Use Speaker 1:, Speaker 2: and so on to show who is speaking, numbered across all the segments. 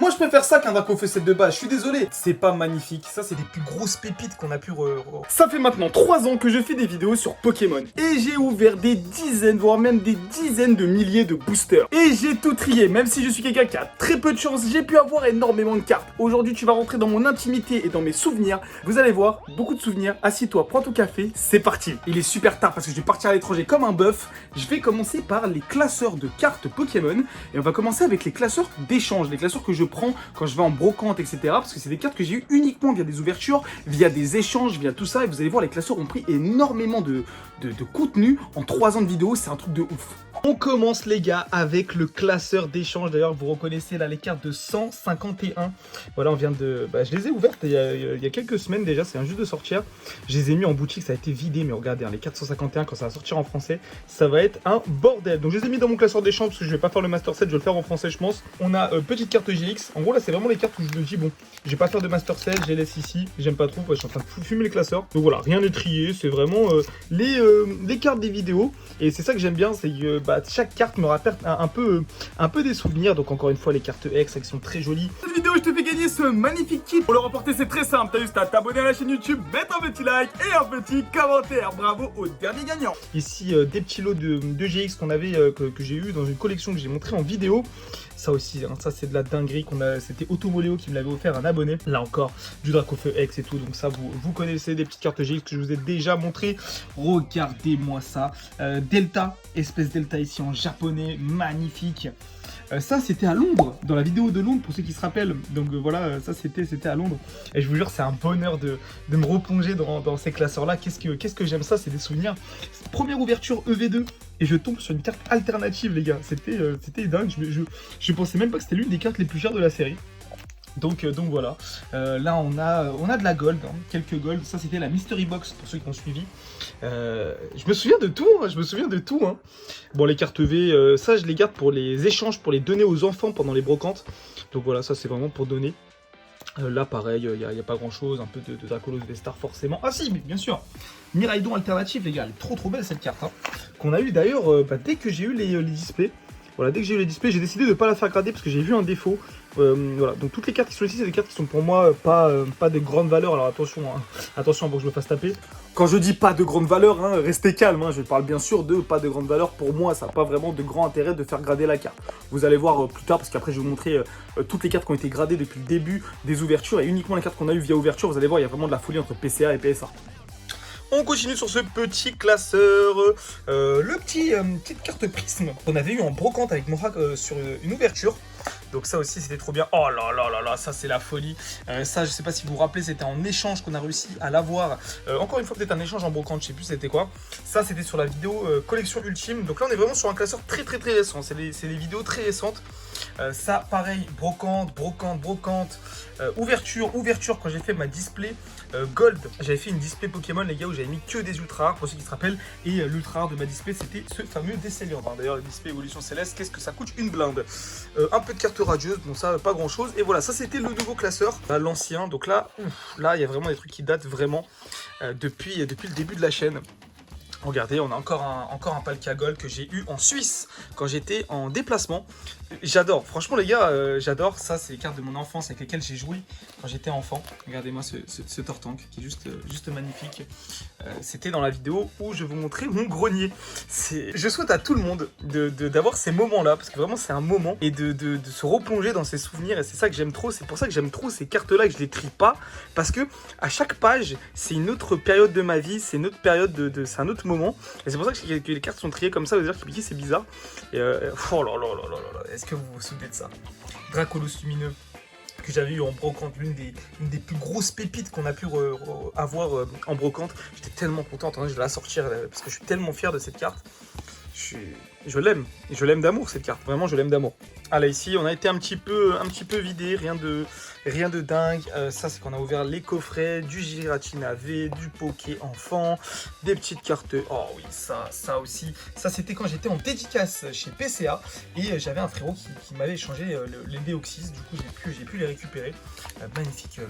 Speaker 1: Moi je préfère ça qu'un Draco F7 de base, je suis désolé. C'est pas magnifique, ça c'est des plus grosses pépites qu'on a pu Ça fait maintenant 3 ans que je fais des vidéos sur Pokémon. Et j'ai ouvert des dizaines, voire même des dizaines de milliers de boosters. Et j'ai tout trié, même si je suis quelqu'un qui a très peu de chance, j'ai pu avoir énormément de cartes. Aujourd'hui tu vas rentrer dans mon intimité et dans mes souvenirs. Vous allez voir, beaucoup de souvenirs. Assieds-toi, prends ton café, c'est parti. Il est super tard parce que je vais partir à l'étranger comme un bœuf. Je vais commencer par les classeurs de cartes Pokémon. Et on va commencer avec les classeurs d'échange, les classeurs que je prends quand je vais en brocante, etc. Parce que c'est des cartes que j'ai eu uniquement via des ouvertures, via des échanges, via tout ça. Et vous allez voir, les classeurs ont pris énormément de contenu en 3 ans de vidéo. C'est un truc de ouf. On commence les gars avec le classeur d'échange. D'ailleurs vous reconnaissez là les cartes de 151. Voilà, on vient de... je les ai ouvertes il y a quelques semaines déjà, c'est juste de sortir. Je les ai mis en boutique, ça a été vidé, mais regardez, hein, les 451 quand ça va sortir en français, ça va être un bordel. Donc je les ai mis dans mon classeur d'échange parce que je vais pas faire le Master Set, je vais le faire en français je pense. On a petite carte GX. En gros là c'est vraiment les cartes où je me dis bon, je vais pas faire de Master Set, je les laisse ici. J'aime pas trop, je suis en train de fumer les classeurs. Donc voilà, rien n'est trié, c'est vraiment les cartes des vidéos. Et c'est ça que j'aime bien, c'est que chaque carte me rappelle un peu des souvenirs. Donc encore une fois les cartes X qui sont très jolies. Cette vidéo je te fais gagner ce magnifique kit. Pour le remporter c'est très simple, t'as juste à t'abonner à la chaîne YouTube, mettre un petit like et un petit commentaire. Bravo au dernier gagnant. Ici des petits lots de GX qu'on avait, que j'ai eu dans une collection que j'ai montré en vidéo. Ça aussi, hein, ça c'est de la dinguerie c'était Automoléo qui me l'avait offert, un abonné. Là encore, du Dracofeu X et tout, donc ça vous connaissez, des petites cartes GX que je vous ai déjà montré. Regardez-moi ça, Delta, espèce Delta ici en japonais, magnifique. Ça c'était à Londres, dans la vidéo de Londres pour ceux qui se rappellent. Donc voilà, ça c'était à Londres. Et je vous jure c'est un bonheur de me replonger dans ces classeurs là. Qu'est-ce que j'aime ça, c'est des souvenirs. Première ouverture EV2 et je tombe sur une carte alternative les gars. C'était dingue, je pensais même pas que c'était l'une des cartes les plus chères de la série. Donc voilà, là on a de la gold, hein, quelques gold, ça c'était la mystery box pour ceux qui ont suivi. Je me souviens de tout, hein, Bon les cartes V, ça je les garde pour les échanges, pour les donner aux enfants pendant les brocantes. Donc voilà, ça c'est vraiment pour donner. Là pareil, il n'y a pas grand chose, un peu de Dracolos V-Star forcément. Ah si, mais bien sûr, Miraidon alternative les gars, elle est trop belle cette carte, hein, qu'on a eu d'ailleurs dès que j'ai eu les displays. Voilà, dès que j'ai eu les displays, j'ai décidé de ne pas la faire grader parce que j'ai vu un défaut. Voilà, donc toutes les cartes qui sont ici, c'est des cartes qui sont pour moi pas de grande valeur. Alors attention, hein, attention pour que je me fasse taper. Quand je dis pas de grande valeur, hein, restez calme. Hein, je parle bien sûr de pas de grande valeur. Pour moi, ça n'a pas vraiment de grand intérêt de faire grader la carte. Vous allez voir plus tard parce qu'après je vais vous montrer toutes les cartes qui ont été gradées depuis le début des ouvertures et uniquement les cartes qu'on a eues via ouverture. Vous allez voir, il y a vraiment de la folie entre PCA et PSA. On continue sur ce petit classeur, petite carte prisme qu'on avait eu en brocante avec Mohawk sur une ouverture. Donc ça aussi c'était trop bien. Oh là là là là, ça c'est la folie. Ça je sais pas si vous vous rappelez, c'était en échange qu'on a réussi à l'avoir. Encore une fois peut-être un échange en brocante, je sais plus c'était quoi. Ça c'était sur la vidéo collection ultime. Donc là on est vraiment sur un classeur très récent. C'est des vidéos très récentes. Ça pareil, brocante, ouverture quand j'ai fait ma display gold. J'avais fait une display Pokémon les gars où j'avais mis que des ultra rares pour ceux qui se rappellent. Et l'ultra rare de ma display c'était ce fameux Décéliant. D'ailleurs le display évolution céleste, qu'est-ce que ça coûte? Une blinde. Un peu de carte radieuse, bon ça pas grand chose. Et voilà, ça c'était le nouveau classeur, l'ancien. Donc là il y a vraiment des trucs qui datent vraiment depuis le début de la chaîne. Regardez, on a encore un Palkia Gold que j'ai eu en Suisse quand j'étais en déplacement. J'adore, franchement les gars, j'adore. Ça, c'est les cartes de mon enfance avec lesquelles j'ai joué quand j'étais enfant. Regardez-moi ce Tortank qui est juste magnifique. C'était dans la vidéo où je vous montrais mon grenier. Je souhaite à tout le monde d'avoir ces moments-là parce que vraiment c'est un moment et de se replonger dans ces souvenirs. Et c'est ça que j'aime trop. C'est pour ça que j'aime trop ces cartes-là, que je les trie pas parce que à chaque page, c'est une autre période de ma vie, c'est une autre période c'est un autre moment. Et c'est pour ça que les cartes sont triées comme ça, vous allez dire que c'est bizarre. Et oh là là là là là, est-ce que vous vous souvenez de ça? Dracolos lumineux que j'avais eu en brocante, l'une des plus grosses pépites qu'on a pu avoir en brocante. J'étais tellement content, je vais la sortir parce que je suis tellement fier de cette carte. Je l'aime d'amour cette carte, vraiment je l'aime d'amour. Ah là ici on a été un petit peu vidé, rien de dingue. Ça c'est qu'on a ouvert les coffrets, du Giratina V, du Poké enfant, des petites cartes. Oh oui ça aussi, ça c'était quand j'étais en dédicace chez PCA et j'avais un frérot qui m'avait échangé les Deoxys, du coup j'ai pu les récupérer.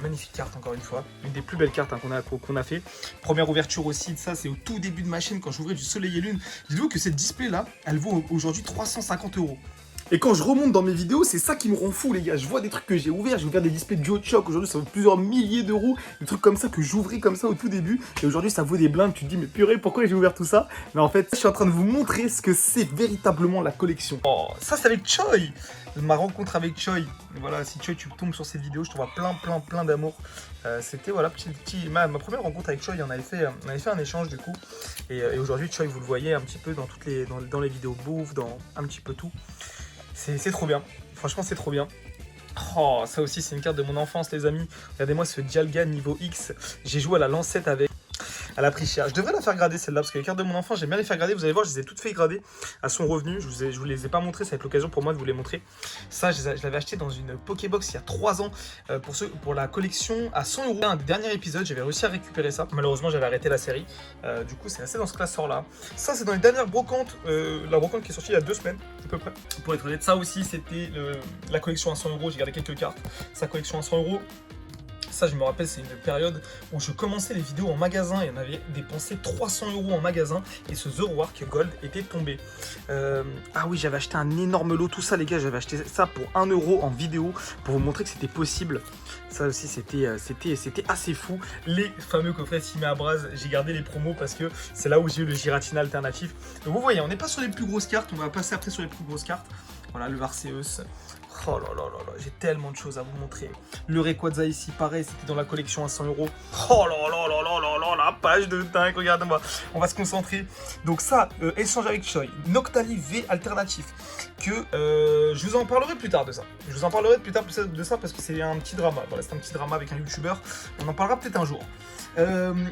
Speaker 1: Magnifique carte encore une fois, une des plus belles cartes hein, qu'on a fait. Première ouverture aussi, ça c'est au tout début de ma chaîne quand j'ouvrais du Soleil et Lune. Dites-vous que cette display là, elle vaut aujourd'hui 350 €. Et quand je remonte dans mes vidéos, c'est ça qui me rend fou, les gars. Je vois des trucs que j'ai ouverts des displays DualShock. Aujourd'hui, ça vaut plusieurs milliers d'euros. Des trucs comme ça que j'ouvrais comme ça au tout début. Et aujourd'hui, ça vaut des blindes. Tu te dis, mais purée, pourquoi j'ai ouvert tout ça? Mais en fait, je suis en train de vous montrer ce que c'est véritablement la collection. Oh, ça, c'est avec Choi. Ma rencontre avec Choi. Voilà, si Choi, tu tombes sur cette vidéo, je te vois plein d'amour. C'était, voilà, ma première rencontre avec Choi. On avait fait un échange, du coup. Et aujourd'hui, Choi, vous le voyez un petit peu dans les vidéos bouffe, dans un petit peu tout. C'est trop bien, franchement c'est trop bien. Oh, ça aussi c'est une carte de mon enfance les amis. Regardez-moi ce Dialga niveau X. J'ai joué à la lancette avec. Elle a pris cher. Je devrais la faire grader celle-là parce que les cartes de mon enfant, j'aime bien les faire grader. Vous allez voir, je les ai toutes fait grader à son revenu. Je vous les ai pas montrées, ça va être l'occasion pour moi de vous les montrer. Ça, je l'avais acheté dans une Pokébox il y a 3 ans pour la collection à 100 €. Un des derniers épisodes, j'avais réussi à récupérer ça. Malheureusement, j'avais arrêté la série. Du coup, c'est resté dans ce classeur-là. Ça, c'est dans les dernières brocantes. La brocante qui est sortie il y a 2 semaines à peu près. Pour être honnête, ça aussi, c'était la collection à 100 €. J'ai gardé quelques cartes. Sa collection à 100 €. Ça, je me rappelle, c'est une période où je commençais les vidéos en magasin et on avait dépensé 300 € en magasin et ce Zoroark Gold était tombé. Ah oui, j'avais acheté un énorme lot, tout ça les gars, j'avais acheté ça pour 1 € en vidéo pour vous montrer que c'était possible. Ça aussi, c'était assez fou. Les fameux coffrets Simé à Braz, j'ai gardé les promos parce que c'est là où j'ai eu le Giratina alternatif. Donc vous voyez, on n'est pas sur les plus grosses cartes, on va passer après sur les plus grosses cartes. Voilà, le Arceus. Oh là là là là, j'ai tellement de choses à vous montrer. Le Rayquaza ici, pareil, c'était dans la collection à 100 €. Oh là là là là là là, la page de dingue, regardez-moi. On va se concentrer. Donc ça, échange avec Choi. Noctali V alternatif. Que je vous en parlerai plus tard de ça. Je vous en parlerai plus tard de ça parce que c'est un petit drama. Voilà, c'est un petit drama avec un youtubeur. On en parlera peut-être un jour.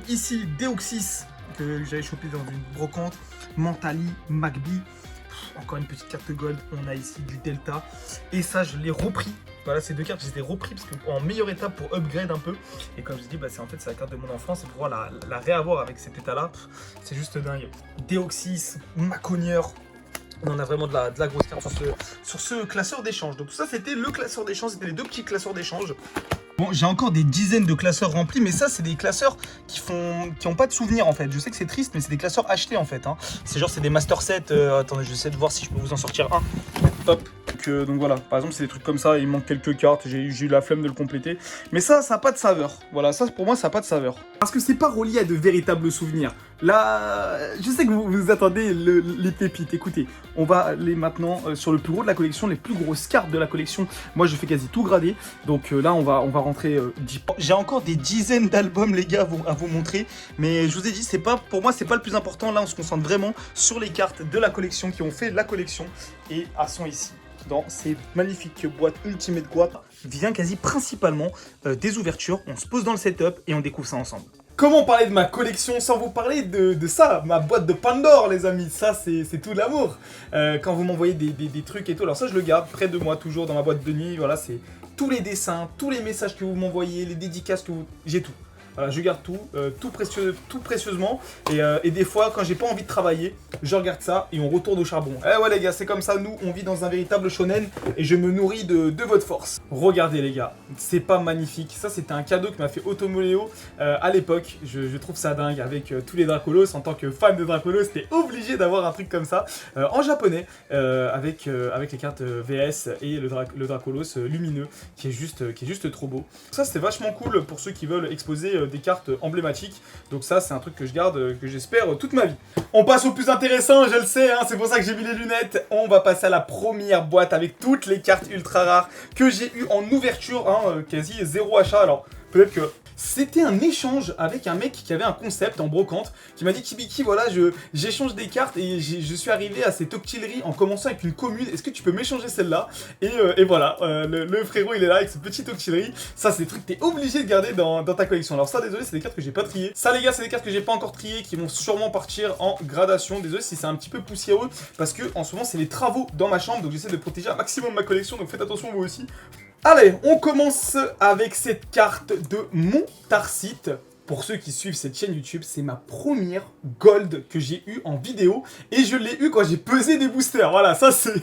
Speaker 1: Ici, Deoxys, que j'avais chopé dans une brocante. Mentali, Magby. Encore une petite carte gold, on a ici du Delta. Et ça, je l'ai repris. Voilà, ces deux cartes, je les ai repris parce qu'en meilleure état pour upgrade un peu. Et comme je dis, bah, c'est la carte de mon enfance. Et pour pouvoir la réavoir avec cet état-là, c'est juste dingue. Deoxys, Maconieur. On a vraiment de la grosse carte sur ce classeur d'échange. Donc tout ça, c'était le classeur d'échange. C'était les deux petits classeurs d'échange. Bon, j'ai encore des dizaines de classeurs remplis, mais ça, c'est des classeurs qui ont pas de souvenirs en fait. Je sais que c'est triste, mais c'est des classeurs achetés en fait. Hein. C'est genre, c'est des master sets. Attendez, j'essaie de voir si je peux vous en sortir un. Hop. Donc voilà, par exemple, c'est des trucs comme ça. Il manque quelques cartes. J'ai eu la flemme de le compléter. Mais ça n'a pas de saveur. Voilà, ça pour moi, ça n'a pas de saveur. Parce que c'est pas relié à de véritables souvenirs. Là, je sais que vous attendez les pépites. Écoutez, on va aller maintenant sur le plus gros de la collection, les plus grosses cartes de la collection. Moi, je fais quasi tout grader. Donc là, on va rentrer 10. J'ai encore des dizaines d'albums, les gars, à vous montrer. Mais je vous ai dit, pour moi, c'est pas le plus important. Là, on se concentre vraiment sur les cartes de la collection qui ont fait la collection. Et elles sont ici, dans ces magnifiques boîtes Ultimate Boîte. Vient quasi principalement des ouvertures. On se pose dans le setup et on découvre ça ensemble. Comment parler de ma collection sans vous parler de ça, ma boîte de Pandore, les amis. Ça, c'est tout l'amour. Quand vous m'envoyez des trucs et tout, alors ça, je le garde près de moi, toujours dans ma boîte de nuit. Voilà, c'est tous les dessins, tous les messages que vous m'envoyez, les dédicaces que vous... J'ai tout. Voilà, je garde tout, tout précieusement. Et des fois, quand j'ai pas envie de travailler, je regarde ça et on retourne au charbon. Eh ouais les gars, c'est comme ça, nous, on vit dans un véritable shonen et je me nourris de votre force. Regardez les gars, c'est pas magnifique. Ça, c'était un cadeau que m'a fait Otomoléo à l'époque. Je trouve ça dingue avec tous les Dracolos. En tant que fan de Dracolos, t'es obligé d'avoir un truc comme ça en japonais avec les cartes VS et le Dracolos lumineux qui est juste trop beau. Ça, c'était vachement cool pour ceux qui veulent exposer des cartes emblématiques. Donc ça, c'est un truc que je garde, que j'espère toute ma vie. On passe au plus intéressant, je le sais, hein, c'est pour ça que j'ai mis les lunettes. On va passer à la première boîte avec toutes les cartes ultra rares que j'ai eu en ouverture, hein, quasi zéro achat. Alors, peut-être que c'était un échange avec un mec qui avait un concept en brocante, qui m'a dit Kibiki, voilà, j'échange des cartes et je suis arrivé à cette octillerie en commençant avec une commune. Est-ce que tu peux m'échanger celle-là? Et voilà, le frérot il est là avec cette petite octillerie. Ça, c'est des trucs que t'es obligé de garder dans ta collection. Alors ça, désolé, c'est des cartes que j'ai pas triées. Ça, les gars, c'est des cartes que j'ai pas encore triées qui vont sûrement partir en gradation. Désolé si c'est un petit peu poussiéreux parce que en ce moment, c'est les travaux dans ma chambre, donc j'essaie de protéger un maximum ma collection. Donc faites attention vous aussi. Allez, on commence avec cette carte de Montarcite. Pour ceux qui suivent cette chaîne YouTube, c'est ma première gold que j'ai eue en vidéo. Et je l'ai eue quand j'ai pesé des boosters. Voilà, ça c'est...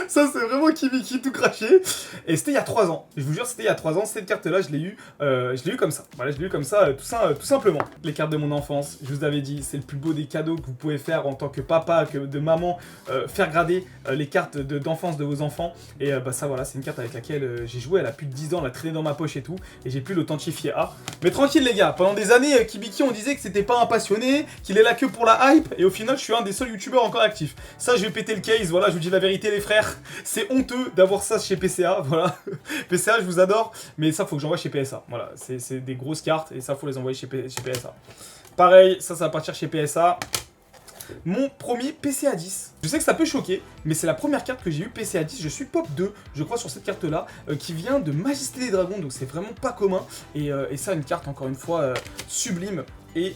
Speaker 1: Ça, c'est vraiment Kibiki tout craché. Et c'était il y a 3 ans. Je vous jure, c'était il y a 3 ans. Cette carte-là, je l'ai eu comme ça. Voilà, je l'ai eu comme ça, tout simplement. Les cartes de mon enfance, je vous avais dit, c'est le plus beau des cadeaux que vous pouvez faire en tant que papa, que de maman. Faire grader les cartes d'enfance de vos enfants. Et bah ça, voilà, c'est une carte avec laquelle j'ai joué. Elle a plus de 10 ans, elle a traîné dans ma poche et tout. Et j'ai pu l'authentifier à. Mais tranquille, les gars. Pendant des années, Kibiki, on disait que c'était pas un passionné, qu'il est là que pour la hype. Et au final, je suis un des seuls youtubeurs encore actifs. Ça, je vais péter le case. Voilà, je vous dis la vérité, les frères. C'est honteux d'avoir ça chez PCA. Voilà. PCA, je vous adore. Mais ça, faut que j'envoie chez PSA. Voilà. C'est des grosses cartes. Et ça, faut les envoyer chez PSA. Pareil, ça va partir chez PSA. Mon premier PCA 10. Je sais que ça peut choquer, mais c'est la première carte que j'ai eu PCA 10. Je suis pop 2, je crois, sur cette carte-là, qui vient de Majesté des Dragons, donc c'est vraiment pas commun. Et ça, une carte, encore une fois, sublime. Et,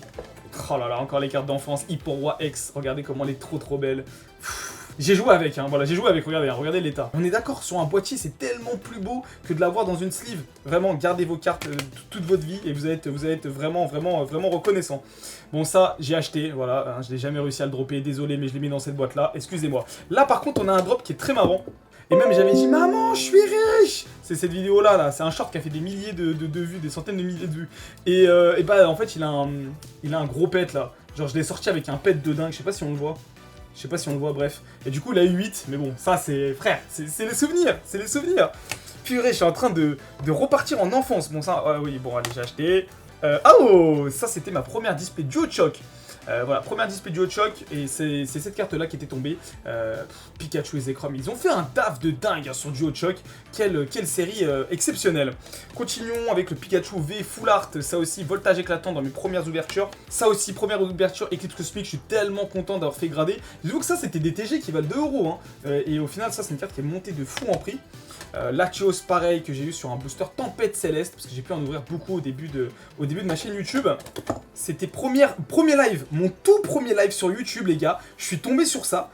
Speaker 1: oh là là, encore les cartes d'enfance. Hyper Roi X, regardez comment elle est trop belle. J'ai joué avec, hein, voilà, j'ai joué avec, regardez, hein, regardez l'état. On est d'accord, sur un boîtier, c'est tellement plus beau que de l'avoir dans une sleeve. Vraiment, gardez vos cartes toute votre vie et vous allez être vraiment reconnaissant. Bon, ça, j'ai acheté, voilà, hein, je n'ai jamais réussi à le dropper, désolé, mais je l'ai mis dans cette boîte-là, excusez-moi. Là, par contre, on a un drop qui est très marrant. Et même, j'avais dit, maman, je suis riche. C'est cette vidéo-là, là, c'est un short qui a fait des milliers de vues, des centaines de milliers de vues. Et bah, en fait, il a un gros pet, là. Genre, je l'ai sorti avec un pet de dingue, je sais pas si on le voit. Je sais pas si on le voit, bref. Et du coup, il a eu 8, mais bon, ça, c'est... Frère, c'est les souvenirs, c'est les souvenirs. Purée, je suis en train de repartir en enfance. Bon, ça, oui, bon, allez, j'ai acheté. Oh, ça, c'était ma première display DuoShock. Voilà, première display DuoShock, et c'est cette carte-là qui était tombée. Pikachu et Zekrom, ils ont fait un taf de dingue hein, sur DuoShock. Quelle série exceptionnelle. Continuons avec le Pikachu V Full Art, ça aussi, voltage éclatant dans mes premières ouvertures. Ça aussi, première ouverture, Eclipse Cosmic, je suis tellement content d'avoir fait grader. Disons que ça, c'était des TG qui valent 2 €. Hein. Et au final, ça, c'est une carte qui est montée de fou en prix. Latios, pareil, que j'ai eu sur un booster Tempête Céleste, parce que j'ai pu en ouvrir beaucoup au début de ma chaîne YouTube. C'était premier live, mon tout premier live sur YouTube, les gars. Je suis tombé sur ça.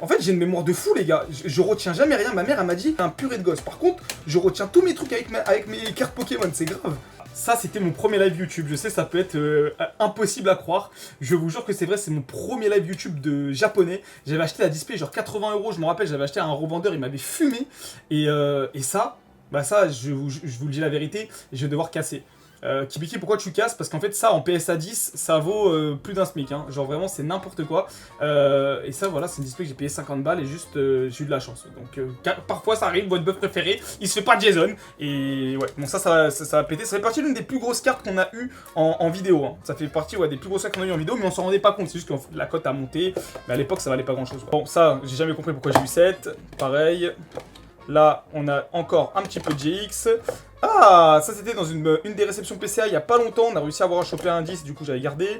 Speaker 1: En fait, j'ai une mémoire de fou, les gars. Je retiens jamais rien. Ma mère, elle m'a dit, un purée de gosse. Par contre, je retiens tous mes trucs avec mes cartes Pokémon, c'est grave. Ça, c'était mon premier live YouTube. Je sais, ça peut être impossible à croire. Je vous jure que c'est vrai, c'est mon premier live YouTube de japonais. J'avais acheté la display genre 80 €. Je me rappelle, j'avais acheté à un revendeur, il m'avait fumé. Et ça, bah ça, je vous le dis la vérité, je vais devoir casser. Kibiki, pourquoi tu casses? Parce qu'en fait, ça en PSA 10, ça vaut plus d'un SMIC. Hein. Genre vraiment, c'est n'importe quoi. Et ça, voilà, c'est une display que j'ai payé 50 balles et juste, j'ai eu de la chance. Donc, parfois, ça arrive, votre buff préféré, il se fait pas Jason. Et ouais, bon, ça va péter. Ça fait partie d'une des plus grosses cartes qu'on a eu en vidéo. Hein. Ça fait partie des plus grosses cartes qu'on a eu en vidéo, mais on s'en rendait pas compte. C'est juste que la cote a monté. Mais à l'époque, ça valait pas grand chose. Bon, ça, j'ai jamais compris pourquoi j'ai eu 7. Pareil. Là, on a encore un petit peu de GX. Ah, ça c'était dans une des réceptions PCA il y a pas longtemps. On a réussi à avoir chopé un 10, du coup j'avais gardé.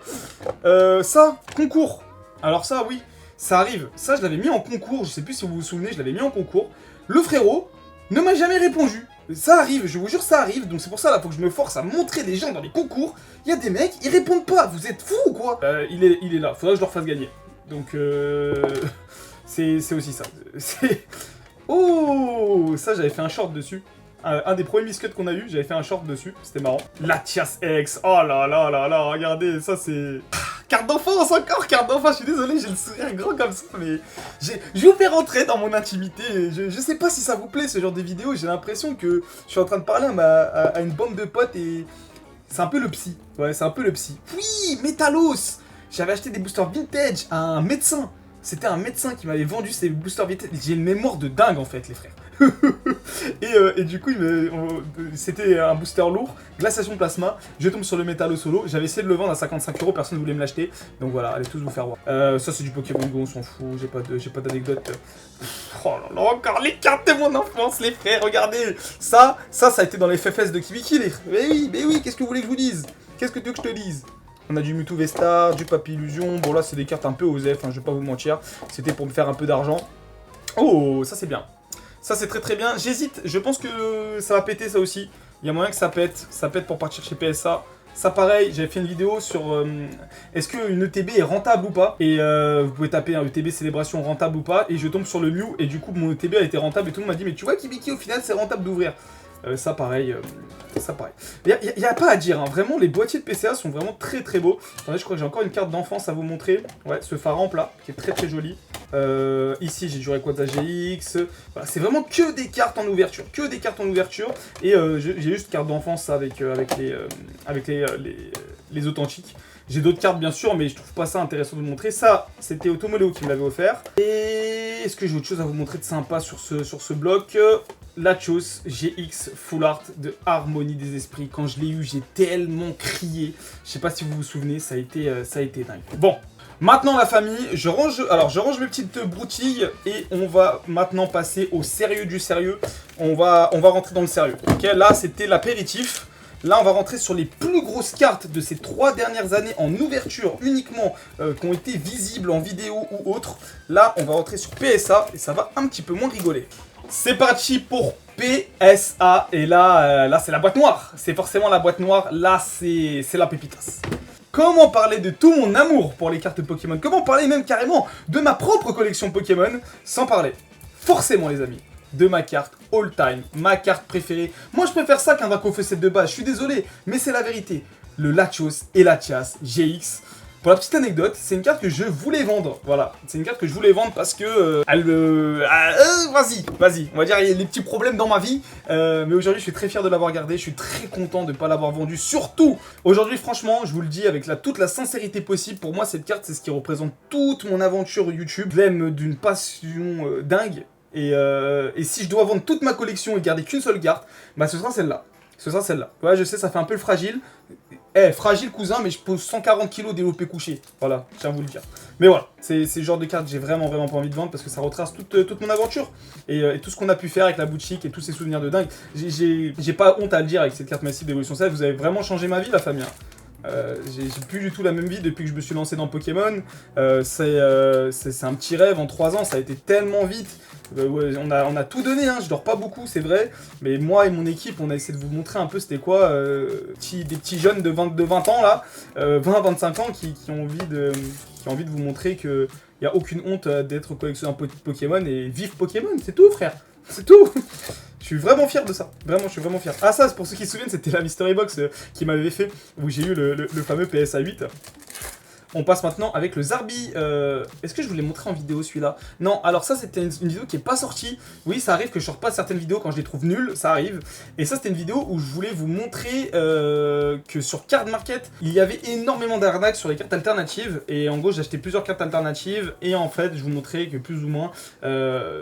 Speaker 1: Ça, concours. Alors ça, oui, ça arrive. Ça, je l'avais mis en concours. Je sais plus si vous vous souvenez, je l'avais mis en concours. Le frérot ne m'a jamais répondu. Ça arrive, je vous jure, ça arrive. Donc c'est pour ça, là, faut que je me force à montrer des gens dans les concours. Il y a des mecs, ils répondent pas. Vous êtes fous ou quoi? Il est là. Faudra que je leur fasse gagner. Donc, c'est aussi ça. Oh, ça j'avais fait un short dessus. Un des premiers biscuits qu'on a eu, j'avais fait un short dessus, c'était marrant. Latias X, oh là là là là, regardez, ça c'est... Carte d'enfance, encore carte d'enfance, je suis désolé, j'ai le sourire grand comme ça, mais... Je vous fais rentrer dans mon intimité, je sais pas si ça vous plaît ce genre de vidéo, j'ai l'impression que je suis en train de parler à une bande de potes et... C'est un peu le psy, ouais, c'est un peu le psy. Oui, Métalos. J'avais acheté des boosters vintage à un médecin. C'était un médecin qui m'avait vendu ces boosters vintage. J'ai une mémoire de dingue en fait, les frères. et du coup, c'était un booster lourd, glaciation plasma. Je tombe sur le Métallo solo. J'avais essayé de le vendre à 55 €, personne ne voulait me l'acheter. Donc voilà, allez tous vous faire voir. Ça, c'est du Pokémon Go, on s'en fout. J'ai pas d'anecdote. Oh là là, encore les cartes de mon enfance, les frères. Regardez, ça a été dans les FFS de Kibiki, les frères. Mais oui, qu'est-ce que vous voulez que je vous dise? Qu'est-ce que tu veux que je te dise? On a du Mewtwo Vestar, du Papy Illusion. Bon là c'est des cartes un peu OSEF, hein, je vais pas vous mentir. C'était pour me faire un peu d'argent. Oh, ça c'est bien. Ça c'est très bien. J'hésite, je pense que ça va péter ça aussi. Il y a moyen que ça pète. Ça pète pour partir chez PSA. Ça pareil, j'avais fait une vidéo sur est-ce qu'une ETB est rentable ou pas. Et vous pouvez taper un ETB célébration rentable ou pas. Et je tombe sur le Mew et du coup mon ETB a été rentable et tout le monde m'a dit mais tu vois Kibiki au final c'est rentable d'ouvrir. Ça pareil, Il n'y a pas à dire, hein. Vraiment les boîtiers de PCA sont vraiment très beaux. Attendez, je crois que j'ai encore une carte d'enfance à vous montrer. Ouais, ce Faramp là, qui est très joli. Ici, j'ai du Rayquaza GX. Voilà, c'est vraiment que des cartes en ouverture. Que des cartes en ouverture. Et j'ai juste carte d'enfance avec les authentiques. J'ai d'autres cartes bien sûr, mais je trouve pas ça intéressant de vous montrer. Ça, c'était Automoleo qui me l'avait offert. Et est-ce que j'ai autre chose à vous montrer de sympa sur ce bloc? Latios GX Full Art de Harmonie des Esprits. Quand je l'ai eu, j'ai tellement crié. Je sais pas si vous vous souvenez, ça a été dingue. Bon, maintenant la famille, je range mes petites broutilles et on va maintenant passer au sérieux du sérieux. On va rentrer dans le sérieux. Ok, là c'était l'apéritif. Là, on va rentrer sur les plus grosses cartes de ces 3 dernières années en ouverture uniquement, qui ont été visibles en vidéo ou autre. Là, on va rentrer sur PSA et ça va un petit peu moins rigoler. C'est parti pour PSA et là c'est la boîte noire. C'est forcément la boîte noire. Là, c'est la pépitas. Comment parler de tout mon amour pour les cartes Pokémon? Comment parler même carrément de ma propre collection Pokémon sans parler, forcément les amis, de ma carte all time, ma carte préférée. Moi je préfère ça qu'un Draco F7 de base, je suis désolé, mais c'est la vérité. Le Latios et Latias GX. Pour la petite anecdote, c'est une carte que je voulais vendre. Voilà, c'est une carte que je voulais vendre parce que vas-y, on va dire il y a des petits problèmes dans ma vie. Mais aujourd'hui, je suis très fier de l'avoir gardé. Je suis très content de ne pas l'avoir vendu. Surtout, aujourd'hui, franchement, je vous le dis avec toute la sincérité possible. Pour moi, cette carte, c'est ce qui représente toute mon aventure YouTube. Je l'aime d'une passion dingue. Et si je dois vendre toute ma collection et garder qu'une seule carte, bah ce sera celle-là. Ce sera celle-là. Ouais, je sais, ça fait un peu le fragile. Fragile cousin, mais je pose 140 kg développé couché. Voilà, je tiens à vous le dire. Mais voilà, c'est le genre de carte que j'ai vraiment pas envie de vendre parce que ça retrace toute mon aventure. Et tout ce qu'on a pu faire avec la boutique et tous ces souvenirs de dingue. J'ai pas honte à le dire avec cette carte massive d'évolution 7. Vous avez vraiment changé ma vie, la famille. J'ai plus du tout la même vie depuis que je me suis lancé dans Pokémon. C'est un petit rêve en 3 ans, ça a été tellement vite. Ouais, on a tout donné, hein, je dors pas beaucoup, c'est vrai. Mais moi et mon équipe, on a essayé de vous montrer un peu c'était quoi des petits jeunes de 20 ans là, 20-25 ans qui ont envie de vous montrer qu'il n'y a aucune honte d'être collectionneur Pokémon et vivre Pokémon, c'est tout frère, c'est tout. Je suis vraiment fier de ça, vraiment, je suis vraiment fier. Ah ça, pour ceux qui se souviennent, c'était la Mystery Box qui m'avait fait, où j'ai eu le fameux PSA 8. On passe maintenant avec le Zarbi. Est-ce que je vous l'ai montré en vidéo celui-là? Non, alors ça c'était une vidéo qui est pas sortie. Oui, ça arrive que je sors pas certaines vidéos quand je les trouve nulles, ça arrive. Et ça c'était une vidéo où je voulais vous montrer que sur Card Market, il y avait énormément d'arnaques sur les cartes alternatives. Et en gros, j'ai acheté plusieurs cartes alternatives. Et en fait, je vous montrais que plus ou moins,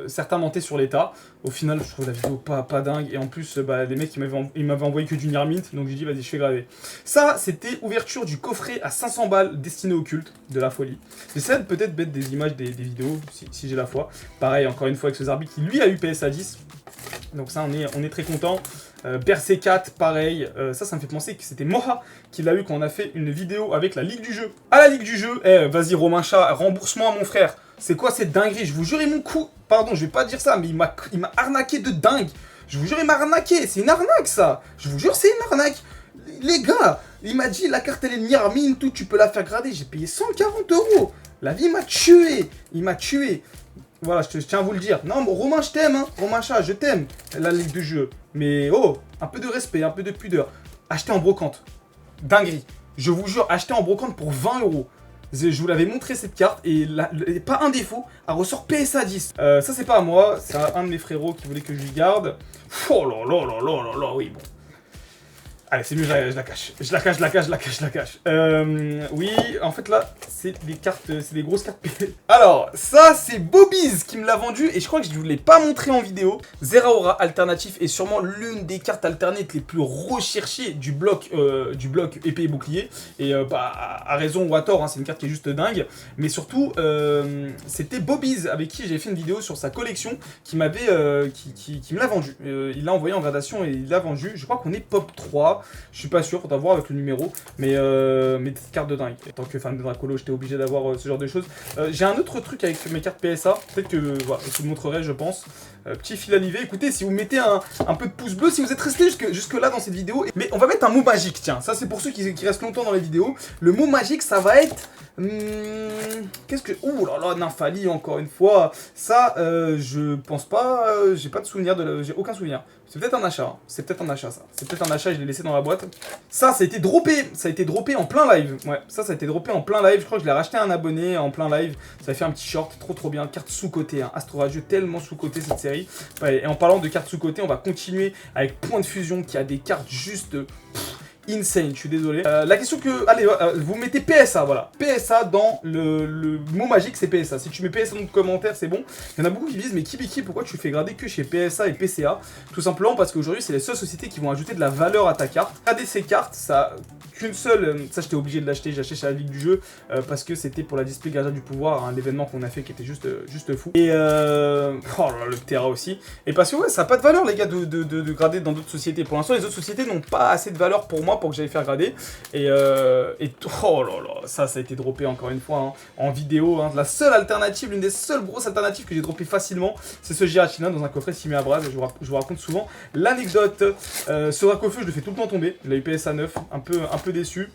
Speaker 1: certains mentaient sur l'état. Au final, je trouve la vidéo pas dingue. Et en plus, les mecs, ils m'avaient envoyé que du Nier Mint. Donc j'ai dit, vas-y, je fais graver. Ça, c'était ouverture du coffret à 500 balles destiné au culte. De la folie. J'essaie de peut-être mettre des images des vidéos, si j'ai la foi. Pareil, encore une fois, avec ce Zarbi qui, lui, a eu PSA 10. Donc ça, on est très content. Bercé 4, pareil. Ça me fait penser que c'était Moha qui l'a eu quand on a fait une vidéo avec la Ligue du Jeu. À la Ligue du Jeu, vas-y, Romain Chat, rembourse-moi, mon frère. C'est quoi cette dinguerie? Je vous jure, mon coup. Pardon, je vais pas dire ça, mais il m'a arnaqué de dingue. Je vous jure, il m'a arnaqué. C'est une arnaque, ça. Je vous jure, c'est une arnaque. Les gars, il m'a dit la carte elle est Nier Mint, tout, tu peux la faire grader. J'ai payé 140 €. La vie m'a tué. Il m'a tué. Voilà, je tiens à vous le dire. Non, Romain, je t'aime, hein. Romain Chat, je t'aime. La Ligue de Jeu. Mais oh, un peu de respect, un peu de pudeur. Achetez en brocante. Dinguerie. Je vous jure, achetez en brocante pour 20 €. Je vous l'avais montré cette carte et pas un défaut, elle ressort PSA 10. Ça c'est pas à moi, c'est à un de mes frérots qui voulait que je lui garde. Oh là là là là là là, oui bon. Allez, c'est mieux, je la cache. Je la cache. Oui, en fait là, c'est des cartes, c'est des grosses cartes. Alors, ça c'est Bobby's qui me l'a vendu et je crois que je ne vous l'ai pas montré en vidéo. Zeraora alternatif est sûrement l'une des cartes alternates les plus recherchées du bloc épée et bouclier. Et à raison ou à tort, hein, c'est une carte qui est juste dingue. Mais surtout, c'était Bobby's avec qui j'ai fait une vidéo sur sa collection qui me l'a vendu. Il l'a envoyé en gradation et il l'a vendu. Je crois qu'on est pop 3. Je suis pas sûr, faudra voir avec le numéro, mais cette carte de dingue. En tant que fan de Dracolo, j'étais obligé d'avoir ce genre de choses. J'ai un autre truc avec mes cartes PSA, peut-être que voilà, je vous le montrerai, je pense. Petit fil à liver, écoutez, si vous mettez un peu de pouce bleu, si vous êtes resté jusque là dans cette vidéo, mais on va mettre un mot magique, tiens, ça c'est pour ceux qui restent longtemps dans les vidéos. Le mot magique, ça va être... qu'est-ce que... Ouh là là, Nymphali, encore une fois. Ça, je pense pas... j'ai pas de souvenir j'ai aucun souvenir. C'est peut-être un achat, hein. C'est peut-être un achat ça. C'est peut-être un achat et je l'ai laissé dans la boîte. Ça a été droppé. Ça a été droppé en plein live. Ouais, ça a été droppé en plein live. Je crois que je l'ai racheté à un abonné en plein live. Ça a fait un petit short, trop bien. Carte sous-côté, hein. Astro Radieux, tellement sous-côté cette série. Ouais, et en parlant de cartes sous-côté, on va continuer avec Point de Fusion qui a des cartes juste... insane, je suis désolé. La question que... Allez, vous mettez PSA, voilà. PSA dans le mot magique, c'est PSA. Si tu mets PSA dans le commentaire, c'est bon. Il y en a beaucoup qui disent, mais Kibiki, pourquoi tu fais grader que chez PSA et PCA? Tout simplement parce qu'aujourd'hui, c'est les seules sociétés qui vont ajouter de la valeur à ta carte. Grader ces cartes, ça... qu'une seule... ça, j'étais obligé de l'acheter. J'ai acheté chez la Ligue du Jeu parce que c'était pour la display Gardien du Pouvoir, un événement qu'on a fait qui était juste fou. Et... oh là là, le Terra aussi. Et parce que, ouais, ça n'a pas de valeur, les gars, de grader dans d'autres sociétés. Pour l'instant, les autres sociétés n'ont pas assez de valeur pour moi pour que j'aille faire grader. Et oh là là, ça a été droppé encore une fois hein, en vidéo. Hein. La seule alternative, l'une des seules grosses alternatives que j'ai droppé facilement, c'est ce Giratina dans un coffret Simé à Brase. Je vous raconte souvent l'anecdote. Ce Rakofeu, je le fais tout le temps tomber. Il a eu PSA 9, un peu déçu.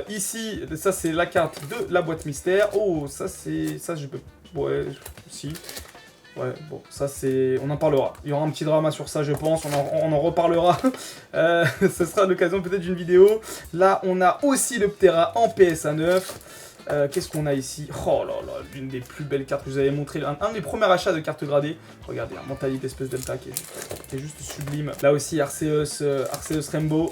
Speaker 1: Ici, ça c'est la carte de la boîte mystère. Oh, ça c'est... ça je peux... ouais, si... ouais, bon, ça c'est... on en parlera. Il y aura un petit drama sur ça, je pense. On en reparlera. Ce sera l'occasion peut-être d'une vidéo. Là, on a aussi le Ptera en PSA 9. Qu'est-ce qu'on a ici? Oh là là, l'une des plus belles cartes que je vous avais montré. Un de mes premiers achats de cartes gradées. Regardez, un Mentalité Espèce Delta qui est juste sublime. Là aussi, Arceus Rainbow.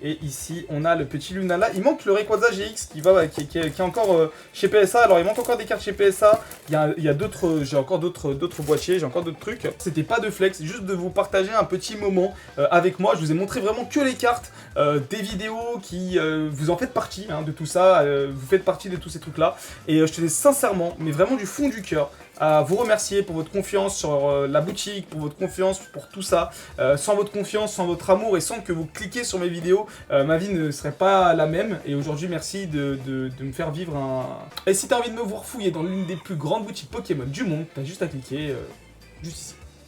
Speaker 1: Et ici, on a le petit Lunala. Il manque le Rayquaza GX qui est encore chez PSA. Alors, il manque encore des cartes chez PSA. Il y a d'autres... j'ai encore d'autres boîtiers, j'ai encore d'autres trucs. C'était pas de flex, juste de vous partager un petit moment avec moi. Je vous ai montré vraiment que les cartes, des vidéos qui... vous en faites partie hein, de tout ça. Vous faites partie de tous ces trucs-là. Et je tenais sincèrement, mais vraiment du fond du cœur, à vous remercier pour votre confiance sur la boutique, pour votre confiance pour tout ça. Sans votre confiance, sans votre amour et sans que vous cliquiez sur mes vidéos, ma vie ne serait pas la même. Et aujourd'hui, merci de me faire vivre un... Et si t'as envie de me voir fouiller dans l'une des plus grandes boutiques Pokémon du monde, t'as juste à cliquer juste ici.